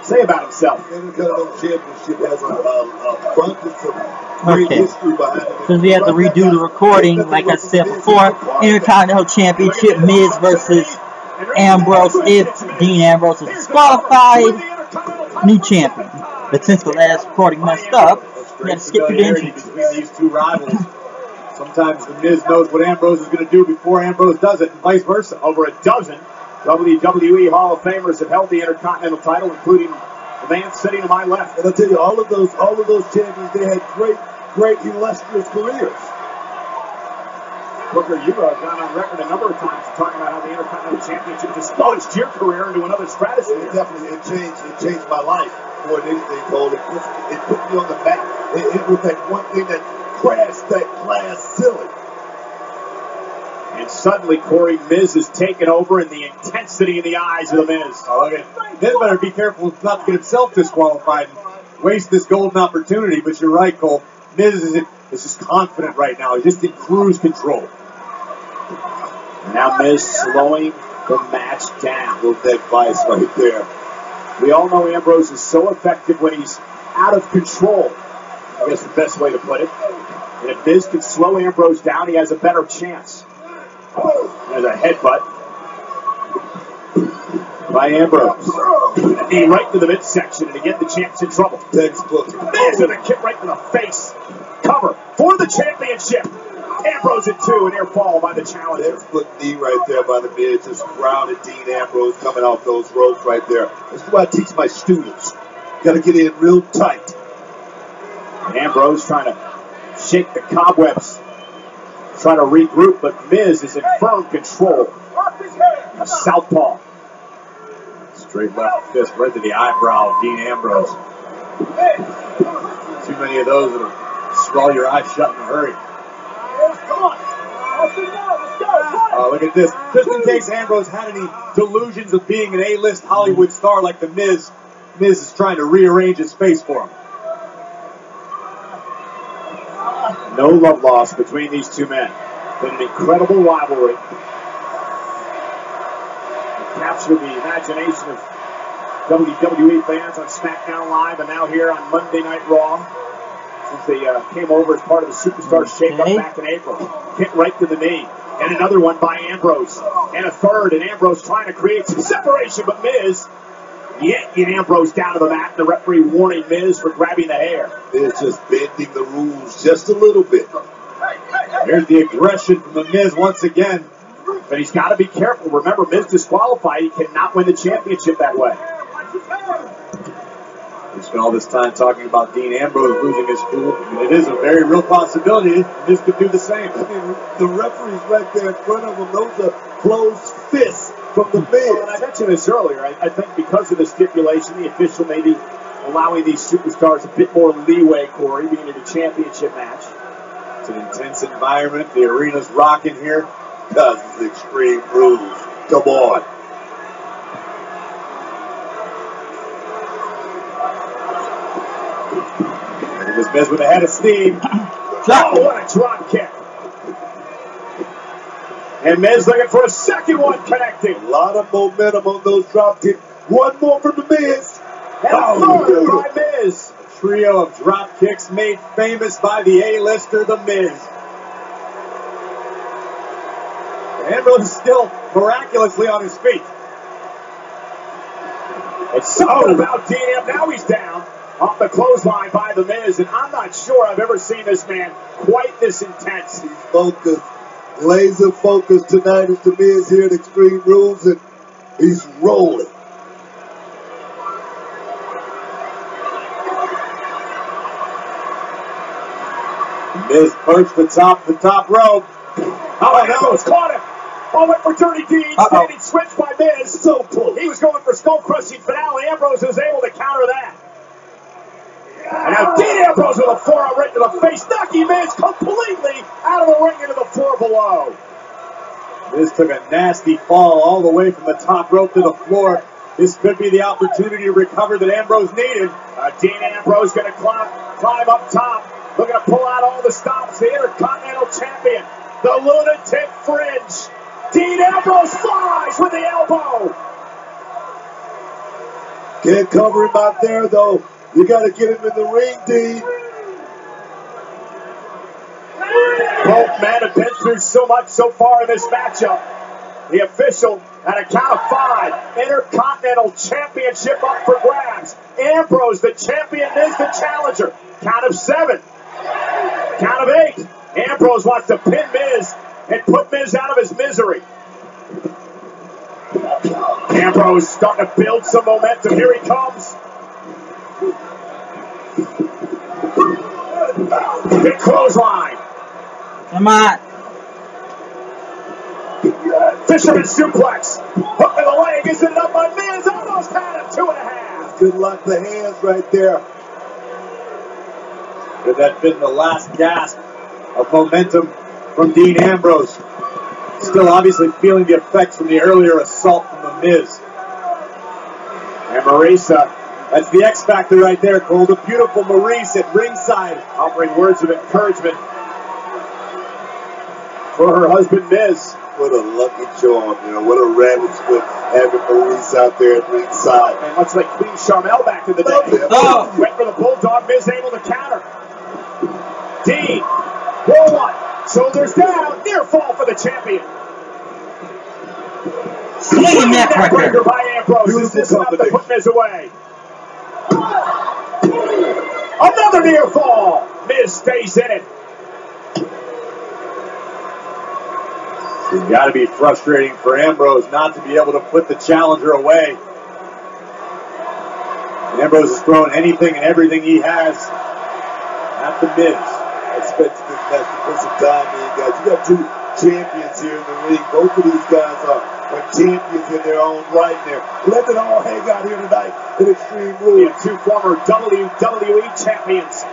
say about himself? Intercontinental Championship has an abundance of great history behind it. Since we have to redo the recording, like I said before, Intercontinental Championship, Miz versus Ambrose. If Dean Ambrose is disqualified, new champion. But since the last recording messed up, we got to skip the entries. Between these two rivals. Sometimes the Miz knows what Ambrose is going to do before Ambrose does it, and vice versa. Over a dozen WWE Hall of Famers have held the Intercontinental title, including the man sitting to my left. And I'll tell you, all of those champions, they had great illustrious careers. Booker, you've gone on record a number of times talking about how the Intercontinental Championship just launched your career into another stratosphere. It definitely changed my life more than anything, Cole. It put me on the map. It was that one thing that crashed that glass ceiling. And suddenly, Corey, Miz is taken over, and the intensity in the eyes of the Miz. Oh, look at Miz better be careful not to get himself disqualified and waste this golden opportunity. But you're right, Cole. Miz is just confident right now. He's just in cruise control. Now Miz slowing the match down. Look at that vice right there. We all know Ambrose is so effective when he's out of control. I guess the best way to put it. And if Miz can slow Ambrose down, he has a better chance. There's a headbutt by Ambrose. A knee right to the midsection, and again the champ's in trouble. Textbook. Miz with a kick right to the face. Cover for the championship. Ambrose at 2, and near fall by the challenger. Textbook knee right there by the Miz. Just grounded Dean Ambrose coming off those ropes right there. That's what I teach my students. Got to get in real tight. And Ambrose trying to shake the cobwebs. Trying to regroup, but Miz is in firm control. A southpaw. Straight left fist right to the eyebrow of Dean Ambrose. Too many of those that'll swallow your eyes shut in a hurry. Oh, look at this. Just in case Ambrose had any delusions of being an A-list Hollywood star like the Miz, Miz is trying to rearrange his face for him. No love lost between these two men. Been an incredible rivalry. Captured the imagination of WWE fans on SmackDown Live and now here on Monday Night Raw. Since they came over as part of the Superstar Shake-Up back in April. Hit right to the knee. And another one by Ambrose. And a third, and Ambrose trying to create some separation, but Miz yanking Ambrose down to the mat. The referee warning Miz for grabbing the hair. Miz just bending the rules just a little bit. Here's the aggression from the Miz once again. But he's got to be careful. Remember, Miz disqualified. He cannot win the championship that way. We spent all this time talking about Dean Ambrose losing his cool. I mean, it is a very real possibility. Miz could do the same. I mean, the referee's right there in front of him. Those are closed fists from the Miz. And I mentioned this earlier. I think because of the stipulation, the official may be allowing these superstars a bit more leeway, Corey, being in a championship match. It's an intense environment. The arena's rocking here. Because it's Extreme Rules. Come on. It was Miz with a head of steam. Oh, what a drop kick. And Miz looking for a second one connecting. A lot of momentum on those drop kicks. One more from the Miz. And a third by Miz. A trio of drop kicks made famous by the A-lister, the Miz. Ambrose is still miraculously on his feet. It's something about Dean. Now he's down off the clothesline by the Miz, and I'm not sure I've ever seen this man quite this intense. He's focused, laser focused tonight as the Miz here at Extreme Rules, and he's rolling. Miz perched the top rope. Oh, Ambrose caught him. Oh, went for Dirty Deeds. And he switched by Miz. So cool. He was going for skull-crushing finale. Ambrose was able to counter that. And now Dean Ambrose with a forearm right to the face, knocking Miz completely out of the ring into the floor below. Miz took a nasty fall all the way from the top rope to the floor. This could be the opportunity to recover that Ambrose needed. Dean Ambrose going to climb up top, looking to pull out all the stops. The Intercontinental Champion, the Lunatic Fringe. Dean Ambrose flies with the elbow. Can't cover him out there, though. You got to get him in the ring, Dean. Both men have been through so much so far in this matchup. The official, at a count of 5, Intercontinental Championship up for grabs. Ambrose, the champion, is the challenger. Count of 7. Count of 8. Ambrose wants to pin Miz and put Miz out of his misery. Ambrose starting to build some momentum. Here he comes. Big clothesline. Come on. Fisherman suplex. Hook to the leg. Is it up by Miz? Almost had it. 2.5. Good luck, the hands right there. Could that have been the last gasp of momentum from Dean Ambrose? Still obviously feeling the effects from the earlier assault from the Miz. And Marisa, That's the X Factor right there, Cole. The beautiful Maurice at ringside, offering words of encouragement for her husband Miz. What a lucky charm, you know. What a rabbit's foot having Maurice out there at ringside. And much like Queen Charmel back in the day. Oh. Went for the Bulldog. Miz able to counter. Dean, roll one. Shoulders down. Near fall for the champion. Swinging neck breaker. By Ambrose. Is this enough to put Miz away? Another near fall. Miz stays in it. it's got to be frustrating for Ambrose not to be able to put the challenger away. Ambrose has thrown anything and everything he has at the Miz. I expect this match to put some time in, guys. You got 2 champions here in the ring. Both of these guys are champions in their own right there. Let it all hang out here tonight in Extreme Rules. 2 former WWE champions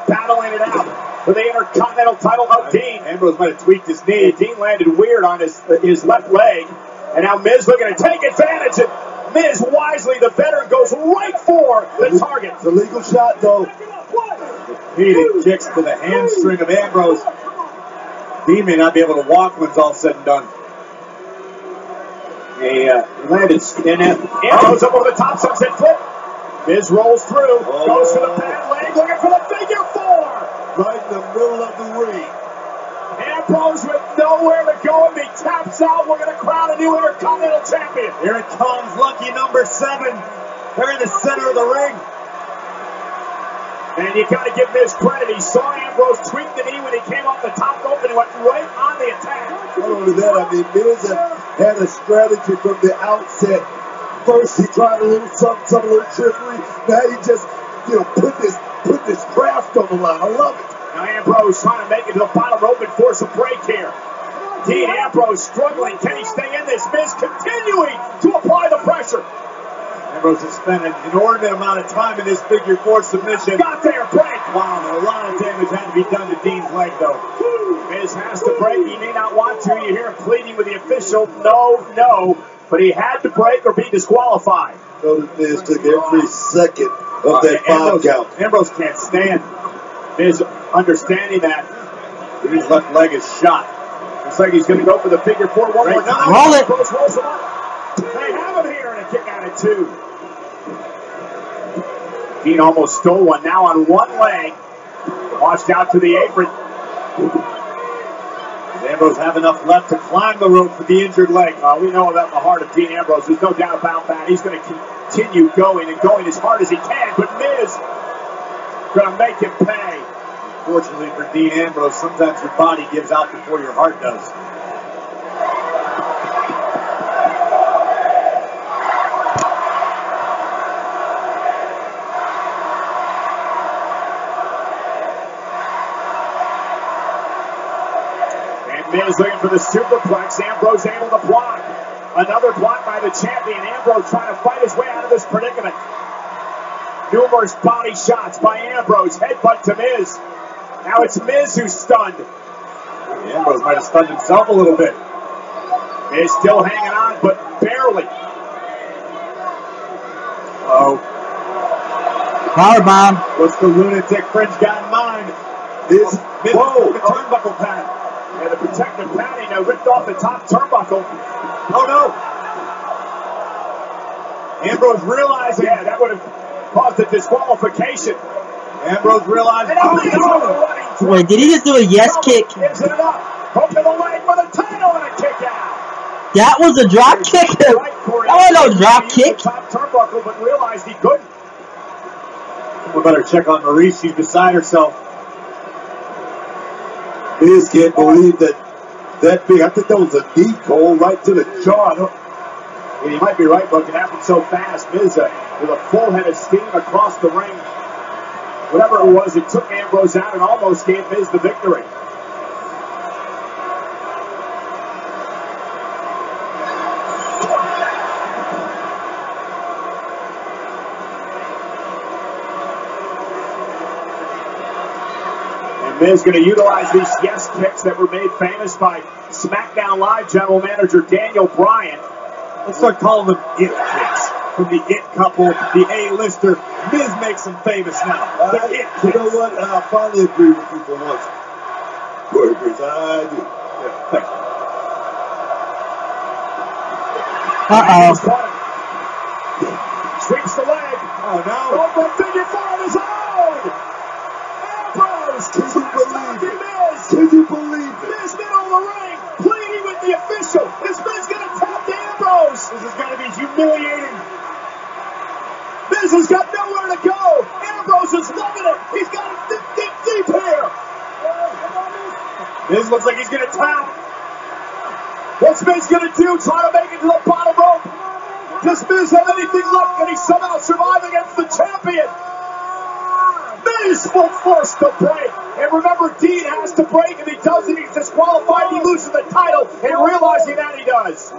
battling it out for the Intercontinental title of Dean. Ambrose might have tweaked his knee. Dean landed weird on his left leg. And now Miz looking to take advantage. And Miz, wisely, the veteran, goes right for the target. It's a legal shot, though. Repeated kicks to the hamstring of Ambrose. Dean may not be able to walk when it's all said and done. He landed in it. Ambrose up over the top, sunset flip. Miz rolls through, goes for the bad leg, looking for the figure 4. Right in the middle of the ring. Ambrose with nowhere to go, and he taps out. We're going to crown a new Intercontinental champion. Here it comes, lucky number 7. They're in the center of the ring. And you got to give Miz credit. He saw Ambrose tweak the knee when he came off the top rope, and he went right on the attack. Not only that, I mean, Miz had a strategy from the outset. First, he tried a little some little trickery. Now he just, put this craft on the line. I love it. Now Ambrose trying to make it to the bottom rope and force a break here. Dean Ambrose struggling. Can he stay in this? Miz continuing to apply the pressure. Ambrose has spent an inordinate amount of time in this figure 4 submission. Got there, break. Wow, a lot of damage had to be done to Dean's leg, though. Miz has to break. He may not want to. You hear him pleading with the official. No. But he had to break or be disqualified. Notice Miz took every second of that 5 count. Ambrose can't stand. Miz understanding that. His left leg is shot. Looks like he's going to go for the figure 4 one more time. Roll it. Ambrose rolls him up. They have him here and a kick out at 2. Dean almost stole one. Now on one leg. Launched out to the apron. Does Ambrose have enough left to climb the rope for the injured leg? We know about the heart of Dean Ambrose. There's no doubt about that. He's going to continue going and going as hard as he can. But Miz going to make him pay. Fortunately for Dean Ambrose, sometimes your body gives out before your heart does. Miz looking for the superplex. Ambrose able to block. Another block by the champion. Ambrose trying to fight his way out of this predicament. Numerous body shots by Ambrose. Headbutt to Miz. Now it's Miz who's stunned. Ambrose might have stunned himself a little bit. Miz still hanging on, but barely. Powerbomb. What's the lunatic French got in mind? Miz, The turnbuckle pad. And the protective padding ripped off the top turnbuckle. Oh no! Ambrose realizing Yeah, that would caused a disqualification. Ambrose realized. Wait, did he just do a yes kick? Gives it up. Hook to the leg for the title and a kick out. That was a drop kick? That was no drop kick. Top turnbuckle, but realized he couldn't. We better check on Maurice. She's beside herself. Miz can't believe that big. I think that was a knee, Cole, right to the jaw. And you might be right, but it happened so fast. Miz with a full head of steam across the ring. Whatever it was, it took Ambrose out and almost gave Miz the victory. Miz going to utilize these yes kicks that were made famous by SmackDown Live General Manager Daniel Bryan. Let's start calling them it kicks. From the it couple, the A-lister, Miz makes them famous now. The it kicks. You know what? I finally agree with you for once. Corey agrees. I do. Uh-oh. Sweeps the leg. Oh, no. Over figure four on his own. Ambrose. Can you believe it? Can you believe it? Miz middle of the ring, pleading with the official. Is Miz going to tap to Ambrose? This is going to be humiliating. Miz has got nowhere to go. Ambrose is loving it. He's got it deep here. Miz looks like he's going to tap. What's Miz going to do? Try to make it to the bottom rope. Does Miz have anything left? Can he somehow survive against the champion? Miz will force the break. And remember, Dean has to break. If he doesn't, he's disqualified. He loses the title. And realizing that, he does.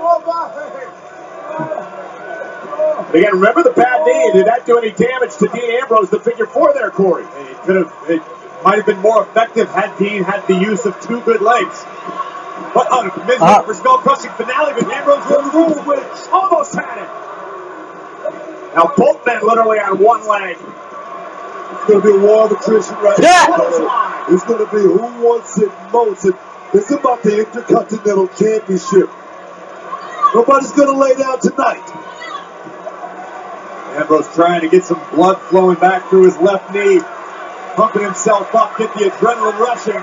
Again, remember the bad knee. Did that do any damage to Dean Ambrose, the figure four there, Corey? It might have been more effective had Dean had the use of two good legs. But Miz went for skull-crushing finale, but Ambrose goes through, which almost had it. Now both men literally on one leg. It's going to be a war of attrition right now. It's going to be who wants it most. It's about the Intercontinental Championship. Nobody's going to lay down tonight. Ambrose trying to get some blood flowing back through his left knee. Pumping himself up, get the adrenaline rushing.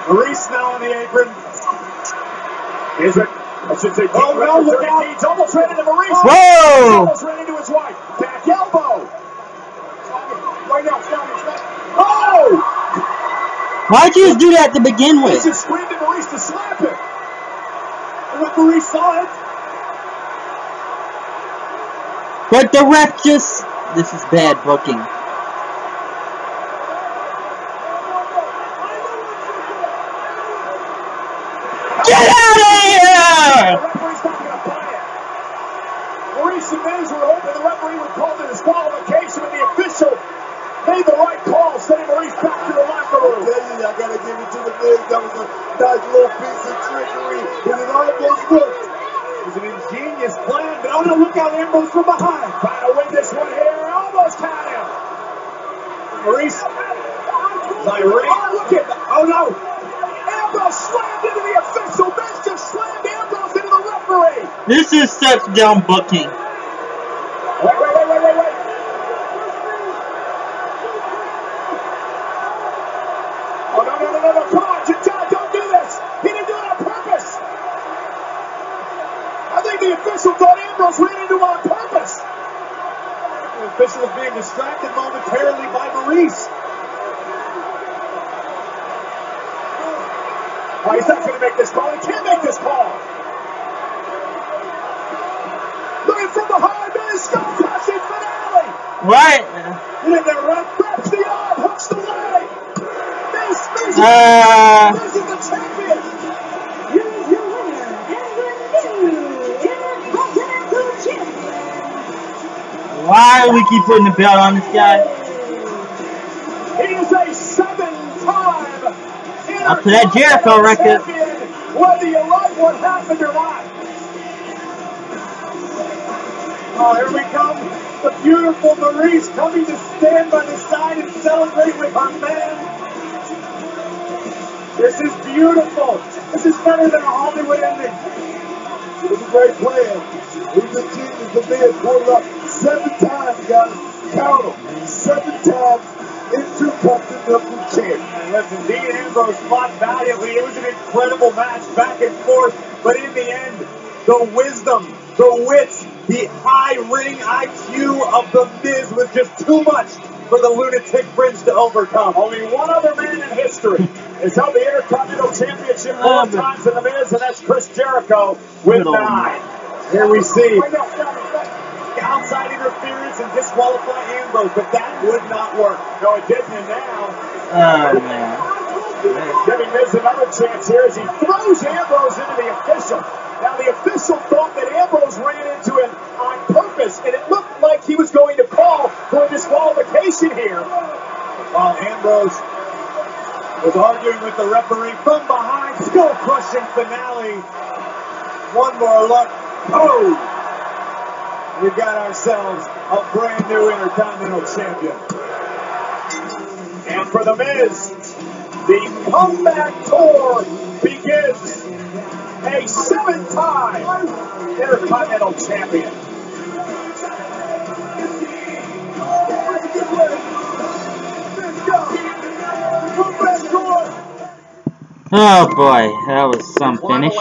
Maurice now on the apron. Is it? I should say, oh no, look out. He's almost ran into Maurice. Whoa! Almost ran into his wife. Back elbow. Right now, oh! Why'd you just do that to begin He with? just screamed at Maurice to slap him. And when Maurice saw it, But the ref just... This is bad booking. Get out of here! The referee's not going to buy it. Maurice and Miz were hoping the referee would call the disqualification, but the official made the right call, sending Maurice back to the locker room. I got to give it to the Miz. That was a nice little piece of trickery, and it almost worked. it was an ingenious plan, but oh no, look out, Ambrose from behind. Trying to win this one here. Almost had him. Maurice. Look at that. Oh no. Ambrose slammed into the official. Miz just slammed Ambrose into the referee. This is such dumb booking. Wait. Oh, no. Come on, John, don't do this. He didn't do it on purpose. I think the official thought Ambrose ran into him on purpose. The official was being distracted momentarily by Maurice. Oh, he's not going to make this call. He can't make this call. Looking from behind, Miz, skull-crushing finale. Right. And then the ref grabs the arm, hooks the leg. Miz is the champion. Here's your winner, and your new Intercontinental Champion. Why do we keep putting the belt on this guy? He is a 7-time Up to that Jericho record. champion, whether you like what happened or not. Oh, here we come. The beautiful Maurice coming to stand by the side and celebrate with her man. This is beautiful. This is better than a Hollywood ending. It was a great plan. It was a genius. The man pulled up 7 times, guys. Count them. 7 times Intercontinental Champion. And listen, Dean Ambrose fought valiantly. It was an incredible match, back and forth. But in the end, the wisdom, the wits, the high ring IQ of The Miz was just too much for the lunatic Prince to overcome. Only one other man in history has held the Intercontinental Championship 4 times in The Miz, and that's Chris Jericho with 9. Here we see Outside interference and disqualify Ambrose, but that would not work. No, it didn't, and now Oh, man. giving Miz another chance here as he throws Ambrose into the official. Now, the official thought that Ambrose ran into him on purpose, and it looked like he was going to call for disqualification here. While Ambrose was arguing with the referee from behind, skull-crushing finale. One more look. Oh! We've got ourselves a brand new Intercontinental Champion. And for The Miz, the comeback tour begins. A 7-time Intercontinental Champion. Oh boy, that was some finish.